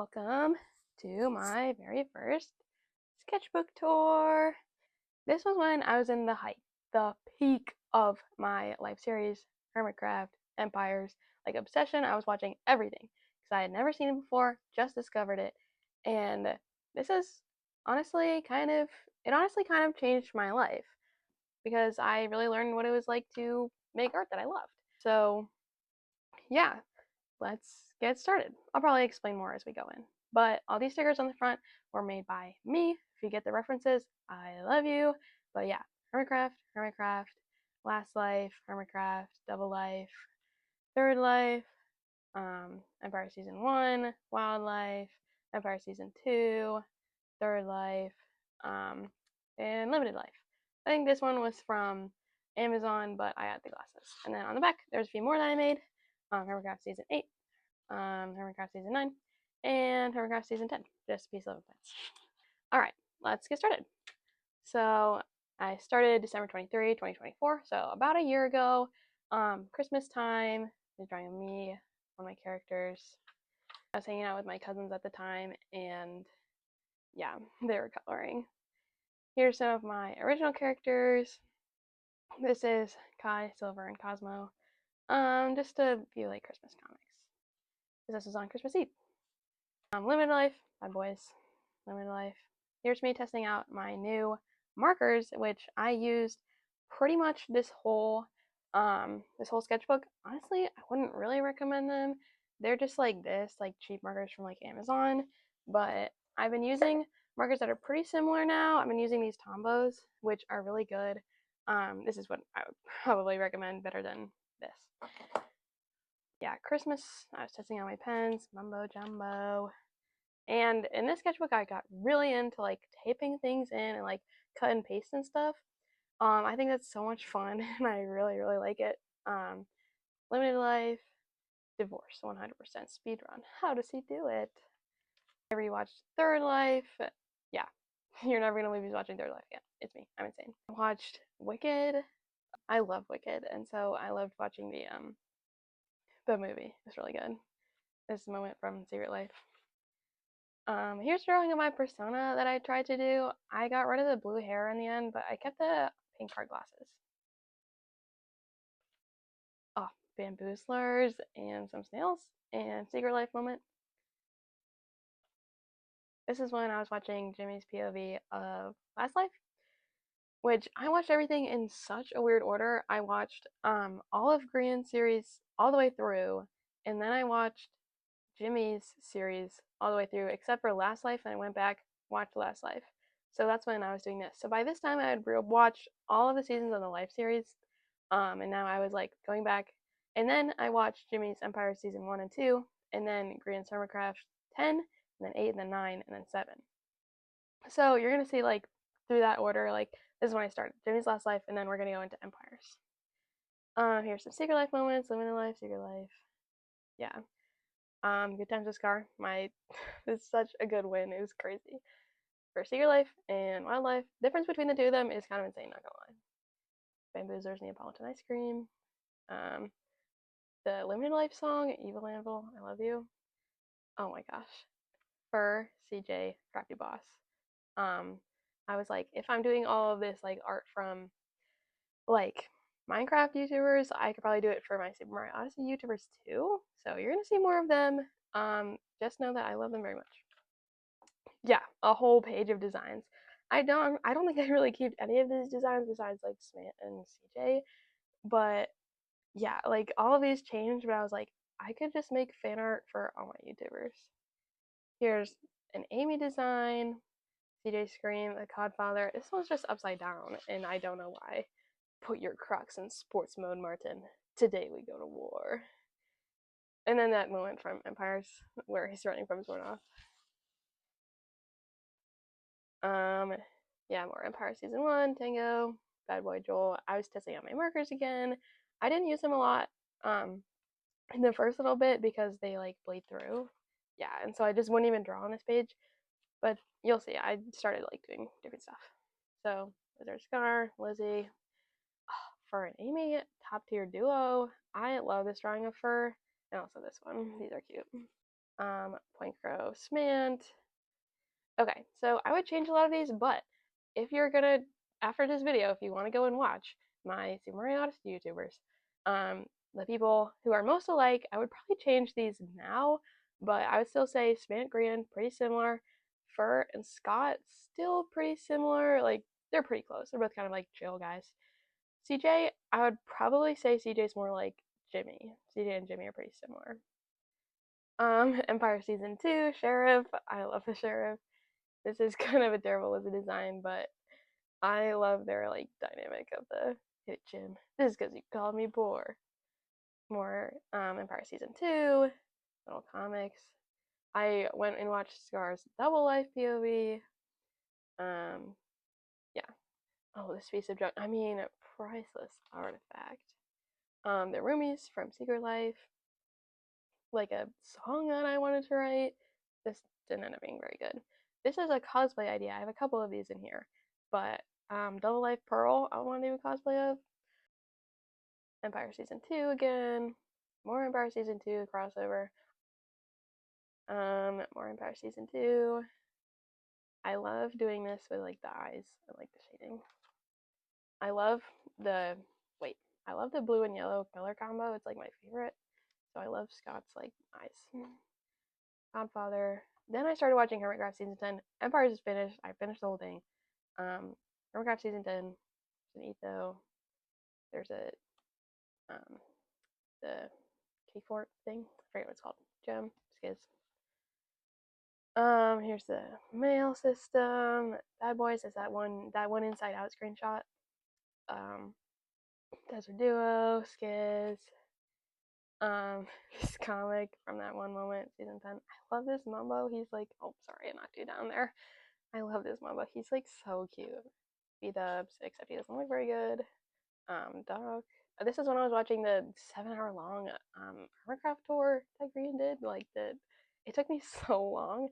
Welcome to my very first sketchbook tour. This was when I was in the peak of my life series, Hermitcraft, Empires, like obsession. I was watching everything because I had never seen it before, just discovered it. And this is honestly kind of changed my life because I really learned what it was like to make art that I loved. So yeah, let's get started. I'll probably explain more as we go in. But all these stickers on the front were made by me. If you get the references, I love you. But yeah, Hermitcraft, Last Life, Hermitcraft, Double Life, Third Life, Empire Season 1, Wildlife, Empire Season 2, Third Life, and Limited Life. I think this one was from Amazon, but I had the glasses. And then on the back, there's a few more that I made. Hermitcraft Season 8, Hermitcraft Season 9, and Hermitcraft Season 10, just piece of plants. Alright, let's get started. So I started December 23, 2024, so about a year ago, Christmas time. I was drawing of me, one of my characters. I was hanging out with my cousins at the time, and yeah, they were coloring. Here's some of my original characters. This is Kai, Silver, and Cosmo. Just a few like Christmas comics. This was on Christmas Eve. Limited Life, my boys. Limited Life. Here's me testing out my new markers, which I used pretty much this whole sketchbook. Honestly, I wouldn't really recommend them. They're just like this, like cheap markers from like Amazon. But I've been using markers that are pretty similar now. I've been using these Tombos, which are really good. This is what I would probably recommend better than this. Yeah, Christmas, I was testing out my pens, Mumbo Jumbo. And in this sketchbook, I got really into like taping things in and like cut and paste and stuff. I think that's so much fun, and I really, really like it. Limited Life, Divorce, 100% speedrun. How does he do it? I rewatched Third Life. Yeah, you're never gonna leave me watching Third Life again. It's me. I'm insane. I watched Wicked. I love Wicked, and so I loved watching the movie. It's really good. This moment from Secret Life. Here's a drawing of my persona that I tried to do. I got rid of the blue hair in the end, but I kept the pink hard glasses. Oh, bamboozlers and some snails and Secret Life moment. This is when I was watching Jimmy's POV of Last Life, which I watched everything in such a weird order. I watched all of Grian's series all the way through, and then I watched Jimmy's series all the way through, except for Last Life, and I went back, watched Last Life. So that's when I was doing this. So by this time, I had watched all of the seasons of the Life series, and now I was like going back. And then I watched Jimmy's Empire Season 1 and 2, and then Grian's Hermitcraft 10, and then 8, and then 9, and then 7. So you're going to see like through that order, like this is when I started. Jimmy's Last Life, and then we're going to go into Empires. Here's some Secret Life moments, Limited Life, Secret Life. Yeah. GoodtimeswithScar. This is such a good win. It was crazy. For Secret Life and Wildlife, difference between the two of them is kind of insane, not gonna lie. Bamboozlers, Neapolitan ice cream. The Limited Life song, Evil Anvil, I Love You. Oh my gosh. For Cjya, Craftyboss. I was like, if I'm doing all of this like art from like Minecraft YouTubers, I could probably do it for my Super Mario Odyssey YouTubers too. So you're gonna see more of them. Just know that I love them very much. Yeah, a whole page of designs. I don't think I really keep any of these designs besides like Smallant and Cjya, but yeah, like all of these changed, but I was like, I could just make fan art for all my YouTubers. Here's an Amy design, CJ Scream, a Codfather. This one's just upside down, and I don't know why. Put your Crocs in sports mode, Martyn. Today we go to war. And then that moment from Empires where he's running from his one off. Yeah, more Empire Season 1, Tango, Bad Boy Joel. I was testing out my markers again. I didn't use them a lot in the first little bit because they like bleed through. Yeah, and so I just wouldn't even draw on this page. But you'll see, I started like doing different stuff. So, there's Scar, Lizzie, Fur and Amy, top tier duo. I love this drawing of Fur, and also this one. These are cute. Pointcrow, Smallant. Okay, so I would change a lot of these, but if you're gonna, after this video, if you want to go and watch my super hiatus YouTubers, the people who are most alike, I would probably change these now, but I would still say Smallant, Grian, pretty similar. Fur and Scott, still pretty similar. Like, they're pretty close. They're both kind of like chill guys. CJ, I would probably say CJ's more like Jimmy. CJ and Jimmy are pretty similar. Empire Season 2, Sheriff. I love the Sheriff. This is kind of a terrible as a design, but I love their like dynamic of the hit Jim. This is because you called me poor. More Empire Season 2, little comics. I went and watched Scar's Double Life POV. Yeah. Oh, this piece of junk. I mean, priceless artifact. The roomies from Secret Life. Like a song that I wanted to write. This didn't end up being very good. This is a cosplay idea. I have a couple of these in here, but Double Life Pearl, I want to do a cosplay of. Empire Season 2 again. More Empire Season 2 crossover. More Empire Season 2. I love doing this with like the eyes and like the shading. I love the blue and yellow color combo. It's like my favorite. So I love Scott's like eyes. Godfather. Then I started watching Hermitcraft Season 10. Empires is finished. I finished the whole thing. Hermitcraft Season 10. There's an Etho. There's a the K-Fort thing. I forget what it's called. MCSkizzleman. Here's the mail system. Bad Boys is that one inside out screenshot. Desert Duo, Skizz. This comic from that one moment, season 10. I love this Mumbo. He's like, oh, sorry, I knocked you down there. I love this Mumbo. He's like so cute. B-dubs, except he doesn't look very good. Dog. This is when I was watching the 7-hour long hermitcraft tour that Grian did. Like, it took me so long.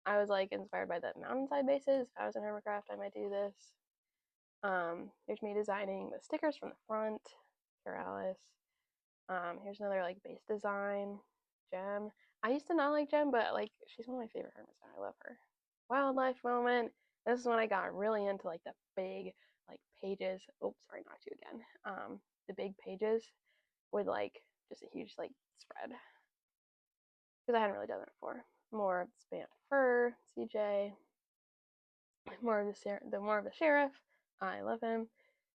I was like inspired by the mountainside bases. If I was in hermitcraft, I might do this. Here's me designing the stickers from the front. Alice. Here's another like base design. Gem. I used to not like Gem, but like she's one of my favorite hermits. I love her. Wildlife moment. This is when I got really into like the big like pages. Oops, sorry, knocked you again. The big pages with like just a huge like spread because I hadn't really done that before. More Smallant Fur, CJ. More of the sheriff. I love him.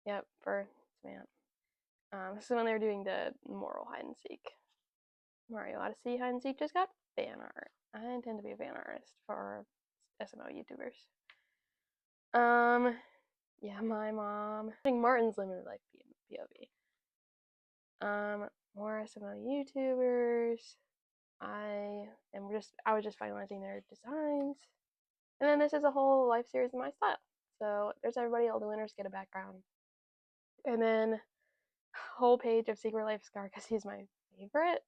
Yep, Fur, Smallant. This is when they were doing the moral hide and seek. Mario Odyssey hide and seek just got fan art. I intend to be a fan artist for SMO YouTubers. Yeah, my mom. Martyn's limited life POV. More SMO YouTubers. I was just finalizing their designs. And then this is a whole life series in my style. So there's everybody, all the winners get a background. And then a whole page of Secret Life Scar because he's my favorite.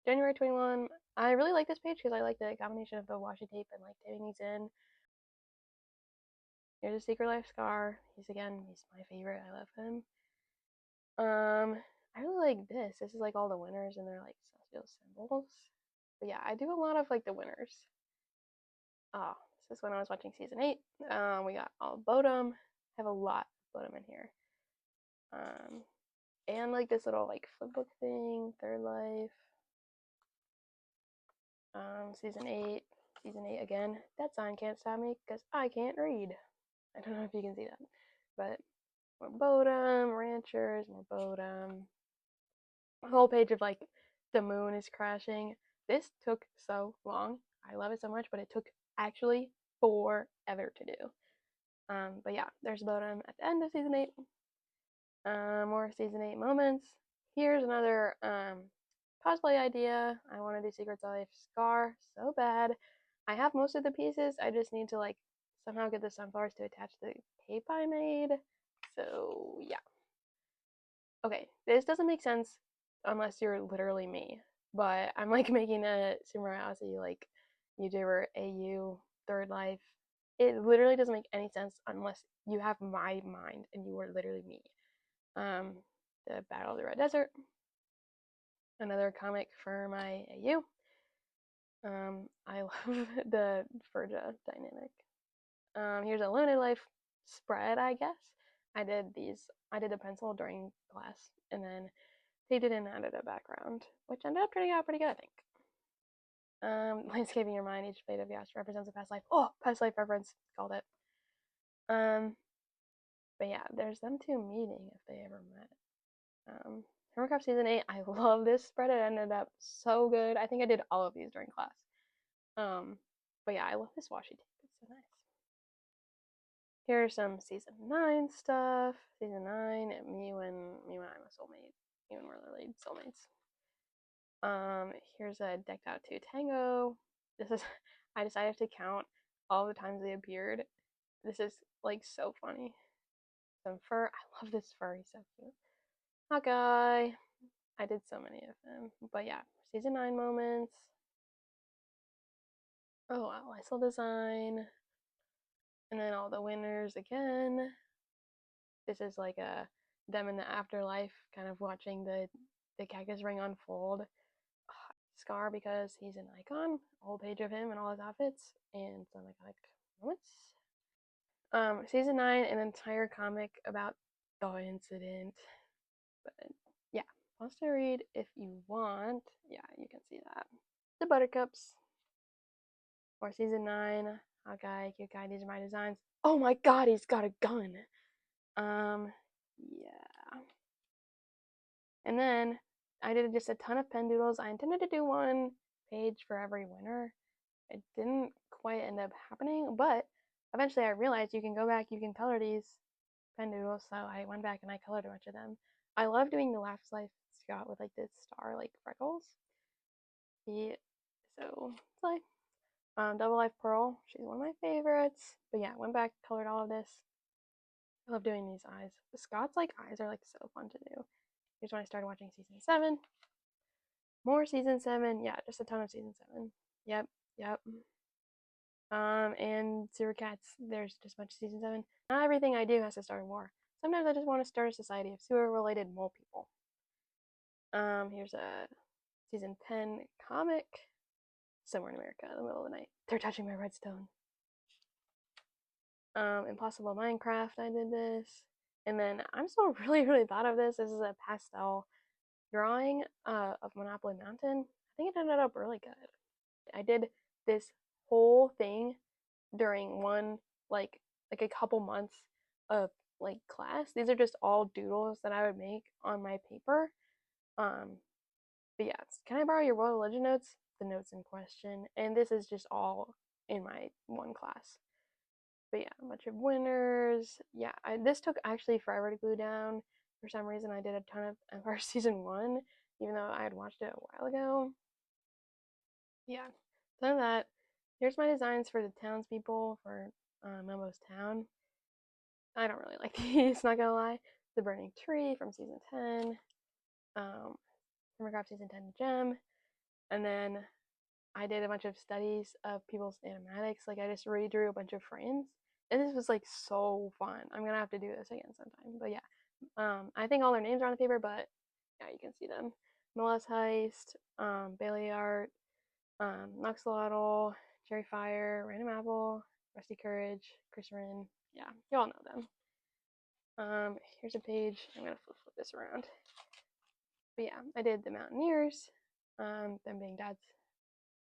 January 21. I really like this page because I like the combination of the washi tape and like taping these in. Here's a Secret Life Scar. He's my favorite. I love him. I really like this. This is like all the winners and they're like celestial symbols. But yeah, I do a lot of like the winners. Oh, this is when I was watching season 8. We got all Bodum. I have a lot of Bodum in here. And like this little like flipbook thing, Third Life. Season 8 again. That sign can't stop me because I can't read. I don't know if you can see that, but more Bodum, Ranchers, more Bodum. A whole page of like the moon is crashing. This took so long. I love it so much, but it took actually forever to do. But yeah, there's Bodum at the end of season 8. More season 8 moments. Here's another cosplay idea. I want to do Secret Life Scar so bad. I have most of the pieces. I just need to like somehow get the sunflowers to attach the cape I made. So yeah. Okay, this doesn't make sense unless you're literally me. But I'm like making a Sumerasi like YouTuber AU Third Life. It literally doesn't make any sense unless you have my mind and you are literally me. The Battle of the Red Desert. Another comic for my AU. I love the Cjya dynamic. Here's a limited life spread, I guess. I did the pencil during class, and then they did and added a background, which ended up turning out pretty good, I think. Landscaping your mind, each blade of grass represents a past life. Oh, past life reference, called it. But yeah, there's them two meeting if they ever met. Hermitcraft Season 8, I love this spread. It ended up so good. I think I did all of these during class. But yeah, I love this washi tape. It's so nice. Here's some Season 9 stuff. Season 9, me when I'm a soulmate. Me when we're literally soulmates. Here's a decked out 2 Tango. This is, I decided to count all the times they appeared. This is like so funny. Some fur. I love this fur. He's so cute. Hawkeye. I did so many of them. But yeah, Season 9 moments. Oh wow, I still design. And then all the winners again. This is like them in the afterlife, kind of watching the cactus ring unfold. Scar because he's an icon. A whole page of him and all his outfits and some iconic moments. Season 9, an entire comic about the incident. But yeah, pause to read if you want. Yeah, you can see that. The Buttercups. Or Season 9, Hawkeye, cute guy, these are my designs. Oh my god, he's got a gun. Yeah. And then I did just a ton of pen doodles. I intended to do one page for every winner. It didn't quite end up happening, but eventually I realized you can go back, you can color these pen doodles, so I went back and I colored a bunch of them. I love doing the Laugh Life Scott with like this star like freckles. So it's like Double Life Pearl, she's one of my favorites. But yeah, went back, colored all of this. I love doing these eyes. The Scott's like eyes are like so fun to do. Here's when I started watching Season 7. More Season 7. Yeah, just a ton of Season 7. Yep. And Sewer Cats, there's just a bunch of Season 7. Not everything I do has to start a war. Sometimes I just want to start a society of sewer-related mole people. Here's a Season 10 comic. Somewhere in America in the middle of the night. They're touching my redstone. Impossible Minecraft, I did this. And then I'm still really thought of this. This is a pastel drawing of Monopoly Mountain. I think it ended up really good. I did this whole thing during one like a couple months of like class. These are just all doodles that I would make on my paper. But yeah, can I borrow your World of Legend notes? The notes in question. And this is just all in my one class. But yeah, a bunch of winners. Yeah, this took actually forever to glue down. For some reason, I did a ton of Empire Season 1, even though I had watched it a while ago. Yeah, ton of that. Here's my designs for the townspeople for Mumbo's town. I don't really like these, not gonna lie. The Burning Tree from Season 10. Hermitcraft Season 10 Gem. And then I did a bunch of studies of people's animatics. Like I just redrew a bunch of frames. And this was like so fun. I'm gonna have to do this again sometime. But yeah. I think all their names are on the paper, but yeah, you can see them. Melez Heist, Bailey Art, Noxolotl, Cherry Fire, Random Apple, Rusty Courage, Chris Rin. Yeah, you all know them. Here's a page. I'm gonna flip this around. But yeah, I did the Mountaineers, them being dads,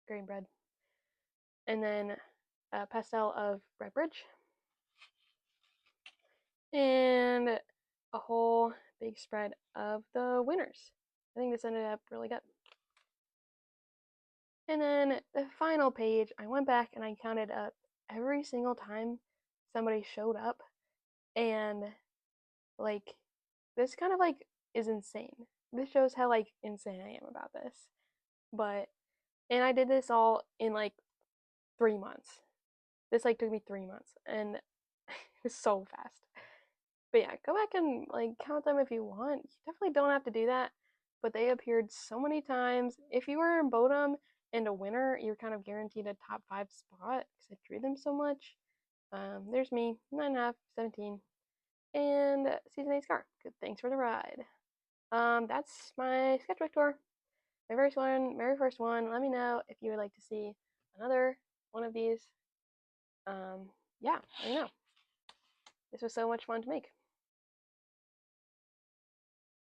green bread, and then a pastel of Brett Bridge, and a whole big spread of the winners. I think this ended up really good. And then the final page, I went back and I counted up every single time somebody showed up, and like this kind of like is insane. This shows how like insane I am about this. And I did this all in like 3 months. This like took me 3 months, and it was so fast. But yeah, go back and like count them if you want. You definitely don't have to do that, but they appeared so many times. If you were in Bodum and a winner, you're kind of guaranteed a top 5 spot because I drew them so much. There's me, 9.5, 17, and Season 8 Scar. Good, thanks for the ride. That's my sketchbook tour. my very first one. Let me know if you would like to see another one of these. Yeah, let me know. This was so much fun to make.